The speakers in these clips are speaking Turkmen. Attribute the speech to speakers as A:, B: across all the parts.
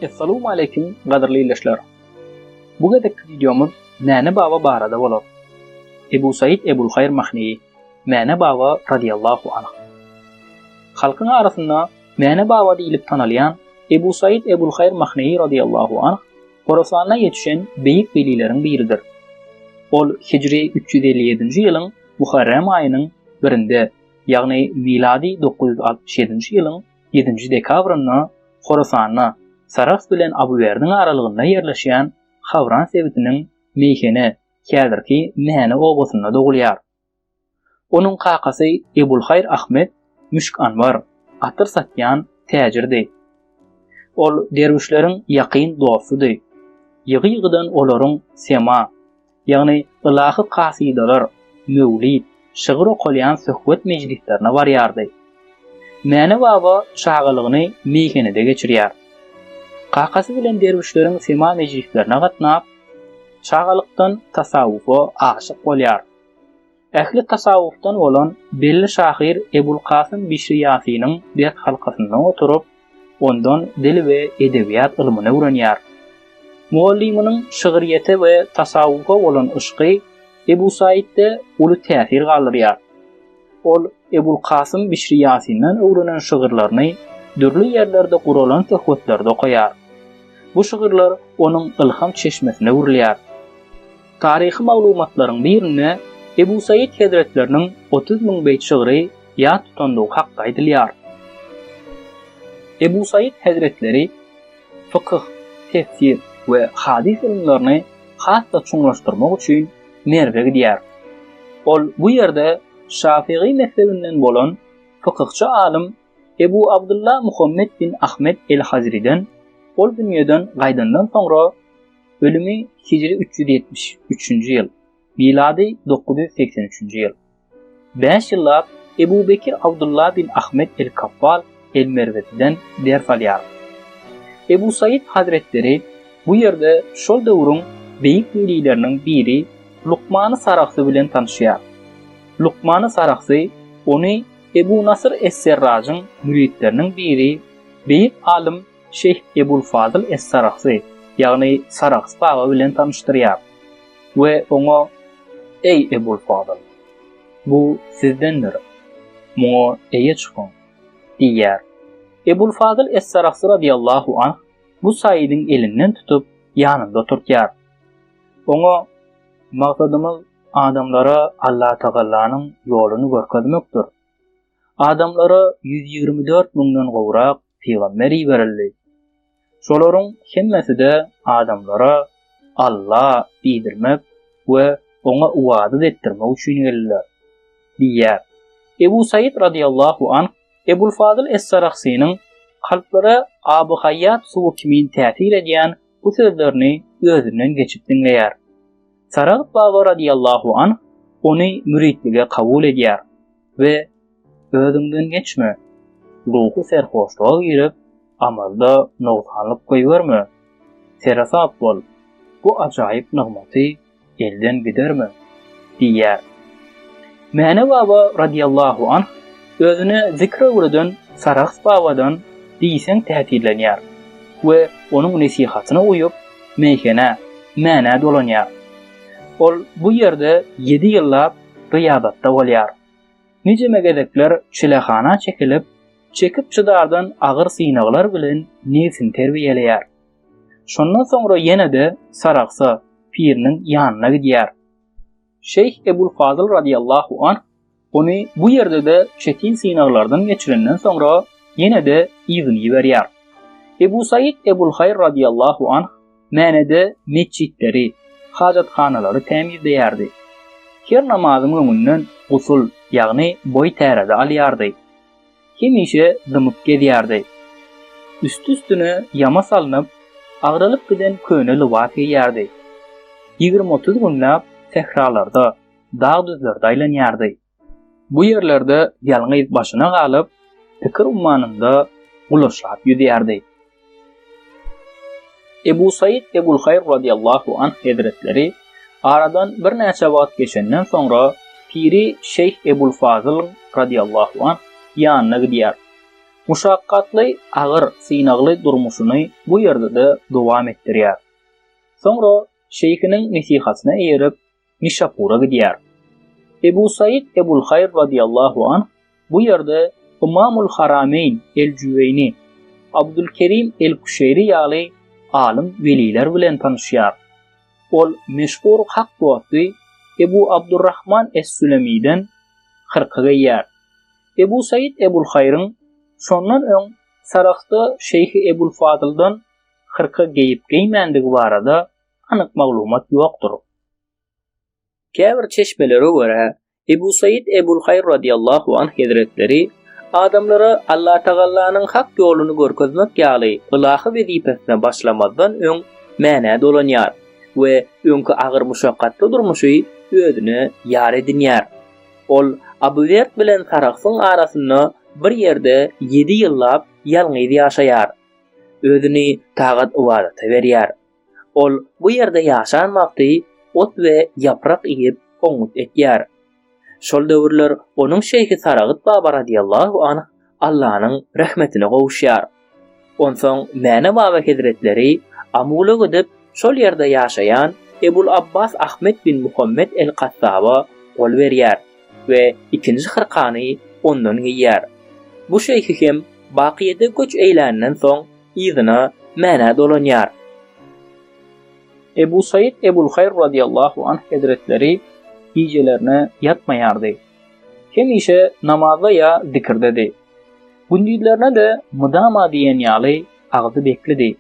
A: Assalamu alaykum gaderli ilişler. Bu gedek videomuz Mäne Baba barada bolar. Ebu Said Ebul Hayr Mahneyi, Mäne Baba radiyallahu anh. Halkın arasında Mäne Baba diýilip tanalýan Ebu Said Ebul Hayr Mahneyi radiyallahu anh, Horasana yetişen beýik velileriň biridir. Ol Hicri 357-nji ýylyň Muharrem aýynyň 1-nde, ýagny miladi 967-nji ýylyň 7-nji dekabryna Horasana Sarax bilen Abuwerdiň aralygynda ýerleşýän Havran sebitiniň meýhene, häzirki Mäne obasynda dogulýar. Onuň kakasy Ebul Hayr Ahmet Müşk Anwar atyr satýan täjirdi. Ol derwişleriň ýaqyn dostudy. Ýygy-ýygydan olaryň sema, ýagny ilahy kasidalar, mewlid, şygyr okulýan söhbet mejlislerine barýardy. Mäne Baba şagalygyny meýhenede geçirýär. Kakasy bilen derwişleriň sema mejlislerine gatnap, şagalykdan tasawwufa aşyk bolýar. Ähli tasawwufdan bolan belli şahyr Ebul Kasym Bişri Ýasynyň bir halkasynda oturup, ondan dil we edebiýat ilmini öwrenýär. Mualliminiň şygyryýete we tasawwufa bolan ışgy Ebu Saidde uly täsir galdyrýar. Ol Ebul Kasym Bişri Ýasynyň öwrenen şygyrlaryny dürli ýerlerde guralan söhbetlerde okaýar. Bu şygyrlar onuň ilham çeşmesine urilýar. Taryhy maglumatlaryň birine Ebu Said Hazretleriniň 30.000 beýt şygyry ýa tutandygy hakda aýdylýar. Ebu Said Hazretleri fıkıh, tefsir we hadis ilimlerini hasda çuňlaşdyrmak üçin Merwe gidýär. Ol bu ýerde Şafii mezhebinden bolan fıkıhçy alim Ebu Abdullah Muhammed bin Ahmed el-Hazri'den ol dünýeden gaýdandan soňra ölümi Hicri 373-nji ýyl, miladi 983-nji ýyl. 5 ýyllap Ebu Bekir Abdullah bin Ahmed el-Kaffal el-Merweden ders alýar. Ebu Said Hazretleri bu ýerde şol döwrüň beýik welileriniň biri Luqman Saraxsy bilen tanışýar. Luqman Saraxsy ony Ebu Nasr es-Serraçyň müritleriniň biri, beýik alim Şeyh Ebul Fazıl es-Saraxsy, ýagny Sarax baba bilen tanışdyrýar. We oňa "Ey Ebul Fazıl, bu sizdendir. Muňa eýe çykyň" diýär. Ebul Fazıl es-Saraxsy radiyallahu anh bu Saidin elinden tutup ýanynda oturtýar. Oňa "Maksadymyz adamlara Allah Taalanyň ýoluny görkezmekdir. Adamlara 124.000-den gowrak peýgamber berildi. Şolaryň hemmesi de adamlara Allah bidirmek we oňa uwady etdirmek üçin geldiler" diýär. Ebu Said radiyallahu anh Ebul Fazıl es-Saraxsynyň kalplara abu haýat suwu kimin täsir edýän bu sözlerini özünden geçip dinleýär. Sarax baba radiyallahu anh ony müritlige kabul edýär we "Özüňden geçme, ruhu serhoşluğa girip amalda noksanlyk goýberme. Serasap bol, bu ajaýyp nygmaty elden giderme" diýär. Mäne Baba radiyallahu anh özüne zikre urdan Sarax babadan diýsen täsirlenýär we onuň nesihatyna uýup meýhene, mäne dolanýar. Ol bu ýerde 7 ýyllap riýadatda bolýar. Nice megedekler çilehana çekip çıdardan agyr synaglar bilen nefsini terbiýeleýär. Şondan soňra ýene-de Saraxsa piriniň ýanyna gidýär. Şeyh Ebul Fazıl radiyallahu anh ony bu ýerde de çetin synaglardan geçirenden soňra ýene-de izni berýär. Ebu Said Ebul Hayr radiyallahu anh Mäne'de mescitleri, hajathanalary temizleýärdi. Her namazyň öňünden gusul, ýagny boy tärede alýardy. Hemişe dymyp gedýärdi. Üst-üstüne yama salynıp, agyrylyp giden köne lybas giýärdi. 20-30 günläp sehralarda, dağ düzlerde aylanýardy. Bu ýerlerde ýalňyz başyna galyp, pikir ummanynda ulaşlap ýüdýärdi. Ebu Said Ebul Hayr radiyallahu anh Hazretleri aradan bir näçe wagt geçenden soňra piri Şeyh Ebul Fazıl radiyallahu anh ýanyna gidýär. Muşakkatly, agyr, synagly durmuşyny bu ýerde de dowam etdirýär. Soňra şeyhiniň nasihatyna eýerip Nişapura gidýär. Ebu Said Ebul Hayr radiyallahu anh bu ýerde Imamul Harameyn el-Cüveyni, Abdülkerim el-Kuşeyri ýaly alim veliler bilen tanışýar. Ol meşhur hak dowasy Ebu Abdurrahman es-Sülemi'den hırka geýär. Ebu Said Ebul Hayryň şondan öň Saraqda Şeyhi Ebul Fadyldan hırka geyip geýmendigi barada anyk maglumat ýokdur. Käbir çeşmelere görä Ebu Said Ebul Hayr radiyallahu anh hazretleri adamlara Allah Taala'nın hak ýoluny görkezmek ýaly ilahy wezipesine başlamazdan öň mäne dolanýar we öňkü agyr muşakkatly durmuşy özüne ýar edinýär. Ol Abu Zert bilen Saraqsyň arasynda bir ýerde 7 ýyllap ýalňyz ýaşaýar. Özüni tagat ibadata berýär. Ol bu ýerde ýaşanmakdy ot we ýaprak ýyp oňut etýär. Şol döwürler onuň şeýhi Saraqat Baba radiyallahu anh Allah'nyň rahmetine gowuşýar. Onsoň Mäne Baba Hazretleri Amula gidip şol ýerde ýaşaýan Ebul Abbas Ahmed bin Muhammed el-Qassaba gol berýär we ikinji hırkany ondan giýär. Bu şeýhi hem bakyýede göç eýlänenden soň ýygyna Mäne dolanýar. Ebu Said Ebul Hayr radiyallahu anh hazretleri gecelerine yatmaýardy. Hemişe namazda ya zikirdedi. Gündüzlerine de mudama diýen ýaly agdy bekledi.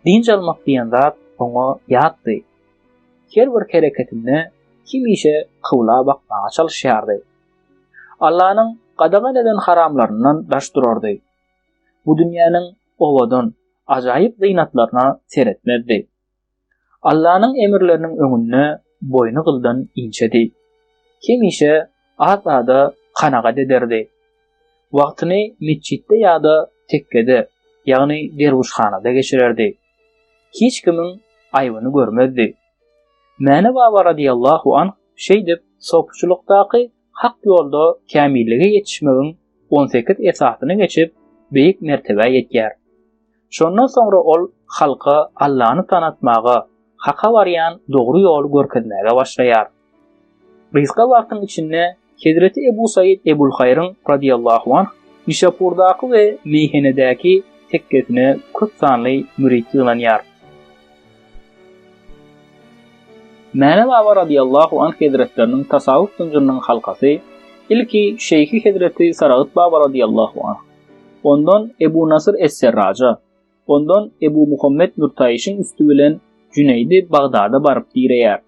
A: Dinç almak diýen zat oňa ýatdy. Her bir hereketinde hemişe kıwla bakmaga çalışýardy. Allah'nyň gadagan eden haramlaryndan daş durardy. Bu dünýäniň owadan ajaýyp zynatlaryna seretmezdi. Allah'nyň emirleriniň öňünde boynu gyldan inçedi. Hemişe azada kanagat ederdi. Wagtyny mesçitde ýa-da tekkede, ýagny derwişhanada geçirerdi. Hiç kimin aýbyny görmezdi. Mäne Baba radiyallahu anh şeýdip sopçulukdaky hak ýolda kämillige ýetişmegiň 18 esasyny geçip beýik mertebe ýetýär. Şondan soňra ol halka Allah'ny tanatmaga, haka barýan dogry ýol görkezmäge başlaýar. Rizqa wagtynyň içinde Hazreti Ebu Said Ebul Hayryň radiyallahu anh Nişapurdaky we meyhenedäki tekkesine köp sanly mürit ýylanýar. Mäne Baba radiyallahu anh hazretleriniň tasawuf dünýäniň halkasy ilki Şeyhi Hazreti Saraqat Baba radiyallahu anh. Ondan Ebu Nasr es-Serraja, ondan Ebu Muhammed Nurtaýşyň üstü bilen Cüneydi Bagdada baryp diýerýär.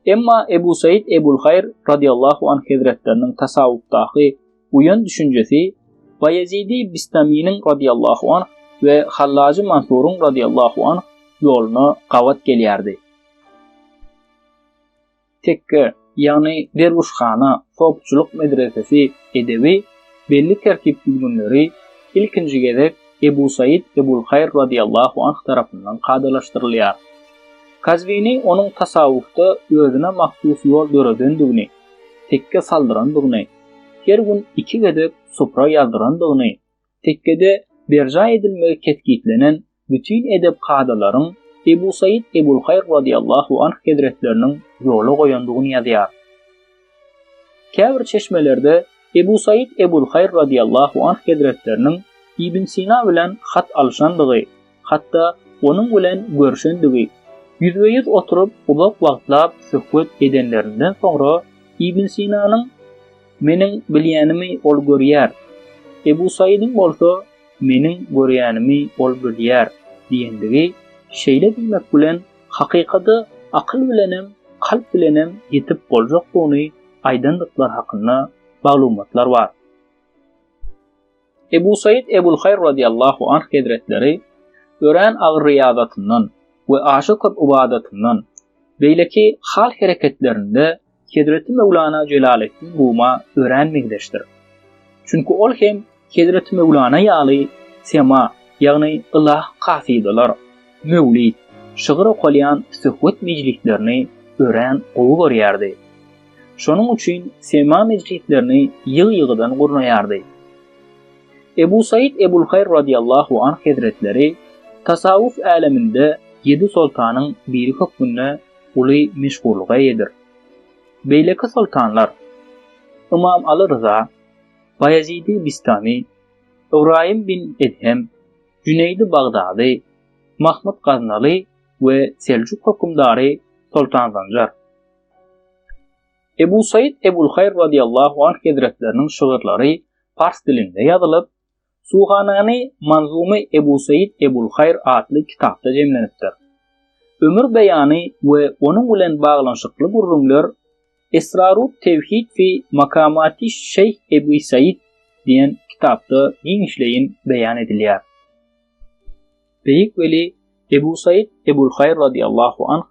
A: Emma Ebu Said Ebul Hayr radiyallahu anh hazretlerining tasawwufdaky uyan düşünjesi Bayezidi Bistami'nin radiyallahu anh ve Hallacı Mansur'un radiyallahu anh yoluna gavat gelýärdi. Tekke, ýagny derwişhana, sopçuluk medresesi edebi belli terkip bilginleri ilkinji gezek Ebu Said Ebul Hayr radiyallahu anh tarapyndan kadalaşdyrylýar. Kazvini onun tasawwufda özüne mahsus ýol göredendigini, tekke saldyrandygyny, her gün 2 gedek supra ýaldyrandygyny, tekkede berja edilmegi ketgitlenen bütün edep kadalaryň Ebu Said Ebul Hayr radiyallahu anh hazretleriniň ýoly goýandygyny ýazýar. Käbir çeşmelerde Ebu Said Ebul Hayr radiyallahu anh hazretleriniň İbn Sina bilen hat alşandygy, hatda onuň bilen görüşendigi, yüzbeýüz oturup uzak wagtlap söhbet edenlerinden soňra İbn Sina'nyň meniň bilýänimi ol görýär, Ebu Said'in bolsa meniň görýänimi ol bilýär diýendigi şeýle diýmek bilen hakykata akyl bilenem, kalp bilenem ýetip boljakdygyny aýdandyklar hakynda maglumatlar bar. Ebu Said Ebul Hayr radiyallahu anh hazretleri ören agyr riýazatyndan we aşyk ibadatyndan beýleki hal hereketlerinde Hazreti Mevlana Celaleddin Ruma örenmekdeşdir. Çünkü ol hem Hazreti Mevlana ýaly sema, ýagny ilah kasidalar, mevlid, şygyr okalyan söhbet mejlislerini ören gowy görýärdi. Şonuň üçin sema mejlislerini ýygy-ýygydan gurnaýardy. Ebu Said Ebul-Hayr radiyallahu anh hazretleri tasawuf aleminde 7 sultanyň biri hökmünde uly meşgullyga edir. Beýleki sultanlar İmam Ali Rıza, Bayezid-i Bistami, Ibrahim bin Edhem, Cüneyd-i Bagdady, Mahmud Gaznaly we Seljuk hökümdary Sultan Zanjar. Ebu Said Ebul-Hayr radiyallahu anh hazretleriniň şygyrlary fars dilinde ýazylyp, Suhanany Manzumy Ebu Said Ebul-Hayr adly kitapda jemlenipdir. Ömür beýany we onuň bilen baglanşykly gurrumlar Esrarut Tevhid fi Makamati Şeyh Ebu Said diýen kitapda giňişleýin beýan edilýär. Beýik weli Ebu Said Ebul-Hayr radiyallahu anh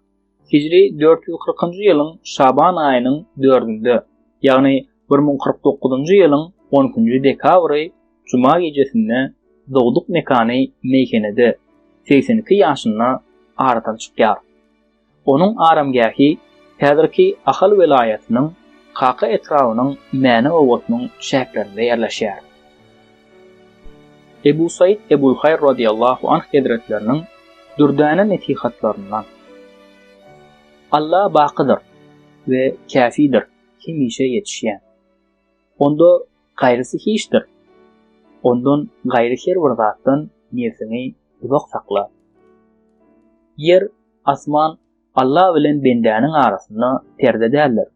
A: Hicri 440-njy ýylyň Şaban aýynyň 4-nde, ýagny 1049-njy ýylyň 10-njy dekabry Cuma gecesinde dogduk mekany meýhenede 82 ýaşynda aradan çykýar. Onuň aramgahy häzirki Ahal welaýatynyň Kaka etrawynyň Mäne owatynyň şäherlerinde ýerleşýär. Ebu Said Ebul-Hayr radiyallahu anh hazretleriniň dürdäne netihatlaryndan Allah bakydyr we käfidir, hemişe ýetişýän. Onda gaýrysy hiçdir. Ondan gaýry her bir zatdan nefsini uzak sakla. Yer, asman Allah bilen bendäniň arasynda perde däldir.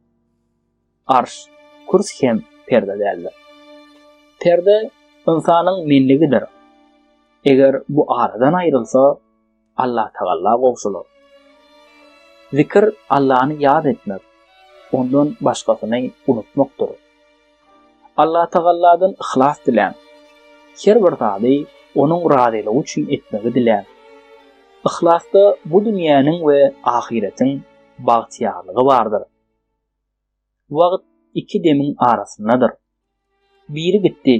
A: Arş, kurs hem perde däldir. Perde insanyň menligidir. Eger bu aradan aýrylsa, Allah Taala gowşular. Zikr Allah'ını yad etmek, ondan başkasını unutmakdır. Allah Taala'dan ihlas dilen, her bir zady onuň razylygy üçin etmegi dilen. Ihlasda bu dünýäniň we ahiretiň bagtýarlygy bardyr. Wagt iki demiň arasyndadyr. Biri gitdi,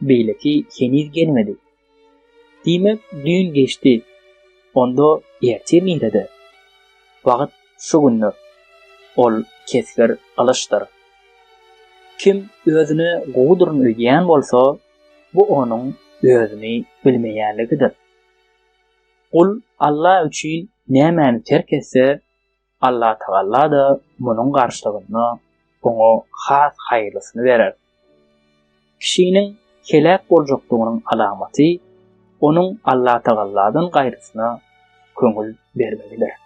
A: beýleki heniz gelmedi. Diýmek düýün geçdi, onda ertemýärdi. Wagt şu günler, ol kesgir alışdyr. Kim özüni gowdurun öýýän bolsa, bu onuň özüni bilmeýänligidir. Kul Allah üçin nämäni terk etse, Allah Taala da munyň garşylygyny oňa has haýyrlysyny berer. Kişiniň kelek boljakdygynyň alamaty onuň Allah Taala'dan gaýrysyna köňül bermegidir.